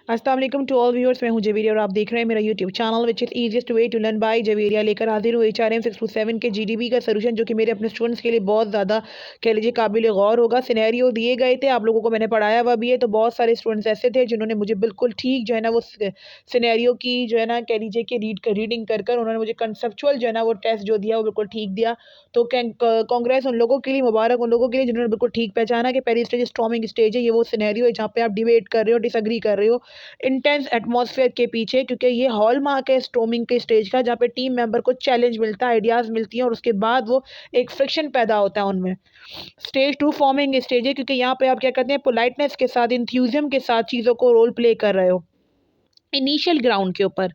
अस्सलाम वालेकुम to all viewers. मैं हूं जवेरिया और आप देख रहे हैं मेरा YouTube channel which is easiest way to learn by Javeria. लेकर हाजिर हूँ HRM 627 के जीडीपी का सोल्यूशन, जो कि मेरे अपने स्टूडेंट्स के लिए बहुत ज़्यादा कह लीजिए काबिल गौर होगा। सिनेरियो दिए गए थे, आप लोगों को मैंने पढ़ाया हुआ भी है, तो बहुत सारे स्टूडेंट्स ऐसे थे जिन्होंने मुझे बिल्कुल ठीक जो है ना वो सिनेरियो की जो है ना कह लीजिए कि रीडिंग कर कर उन्होंने मुझे कंसेप्चुअल जो है ना वो टेस्ट जो दिया वो बिल्कुल ठीक दिया। तो कांग्रेस उन लोगों के लिए, मुबारक उन लोगों के लिए जिन्होंने बिल्कुल ठीक पहचाना कि पहली स्टेज स्टॉर्मिंग स्टेज है। ये वो सिनेरियो है जहाँ पे आप डिबेट कर रहे हो, डिसएग्री कर रहे हो इंटेंस एटमॉस्फेयर के पीछे, क्योंकि ये हॉलमार्क है स्टॉर्मिंग के स्टेज का, जहाँ पे टीम मेंबर को चैलेंज मिलता है, आइडियाज़ मिलती हैं और उसके बाद वो एक फ्रिक्शन पैदा होता है उनमें। स्टेज टू फॉर्मिंग स्टेज है, क्योंकि यहाँ पे आप क्या करते हैं, पोलाइटनेस के साथ, इंथ्यूजियम के साथ चीज़ों को रोल प्ले कर रहे हो इनिशियल ग्राउंड के ऊपर।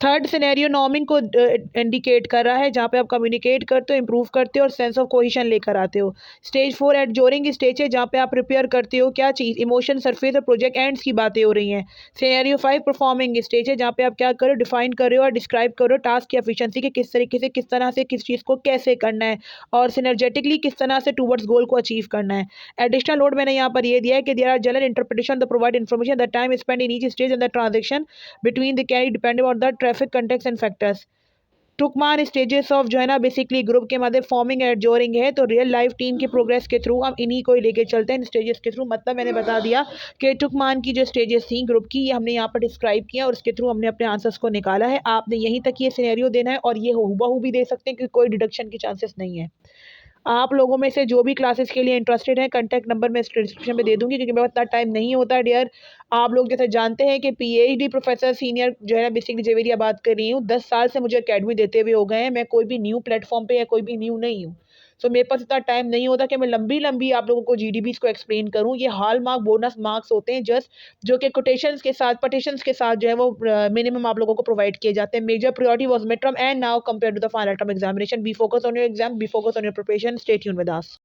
थर्ड सिनेरियो नॉर्मिंग को इंडिकेट कर रहा है, जहाँ पे आप कम्युनिकेट करते हो, इंप्रूव करते हो और सेंस ऑफ कोहेशन लेकर आते हो। स्टेज फोर एडजोरिंग स्टेज है, जहाँ पे आप प्रिपेयर करते हो क्या चीज़, इमोशन सरफेस और प्रोजेक्ट एंड्स की बातें हो रही हैं। सिनेरियो फाइव परफॉर्मिंग स्टेज है, जहाँ पे आप क्या करो, डिफाइन कर रहे हो और डिस्क्राइब कर रहे हो टास्क की एफिशिएंसी के किस तरीके से, किस तरह से, किस चीज़ को कैसे करना है और सिनर्जेटिकली किस तरह से टूवर्ड्स गोल को अचीव करना है। एडिशनल नोट मैंने यहाँ पर ये दिया है कि there are general interpretation the provide information the time spend in each stage and the transaction between the carry depending on the traffic context and factors। Tuckman stages of जो है ना बेसिकली ग्रुप के मध्य forming and जोरिंग है, तो real life team के progress के through हम इन्हीं को ही लेके चलते हैं इन स्टेजेस के थ्रू। मतलब मैंने बता दिया कि टुकमान की जो स्टेजेस थी ग्रुप की, ये हमने यहाँ पर डिस्क्राइब किया और उसके थ्रू हमने अपने आंसर्स को निकाला है। आपने यहीं तक ये सिनेरियो देना है और ये हूबहू भी दे सकते हैं, क्योंकि कोई डिडक्शन की चांसेस नहीं है। आप लोगों में से जो भी क्लासेस के लिए इंटरेस्टेड हैं, कांटेक्ट नंबर मैं डिस्क्रिप्शन में दे दूंगी, क्योंकि मेरे पास इतना टाइम नहीं होता डियर। आप लोग जैसे जानते हैं कि पीएचडी प्रोफेसर सीनियर जो है ना बेसिकली जवेरिया बात कर रही हूँ, 10 साल से मुझे एकेडमी देते हुए हो गए हैं। मैं कोई भी न्यू प्लेटफॉर्म पे या कोई भी न्यू नहीं हूँ। सो मेरे पास इतना टाइम नहीं होता कि मैं लंबी लंबी आप लोगों को जीडीबीज को एक्सप्लेन करूँ। ये हॉल मार्क बोनस मार्क्स होते हैं जस्ट, जो कि कोटेशंस के साथ, पटिशंस के साथ जो है वो मिनिमम आप लोगों को प्रोवाइड किए जाते हैं। Major priority was mid term and now compare to the final term examination. Be focus on your exam, be focus on your preparation. Stay tuned with us.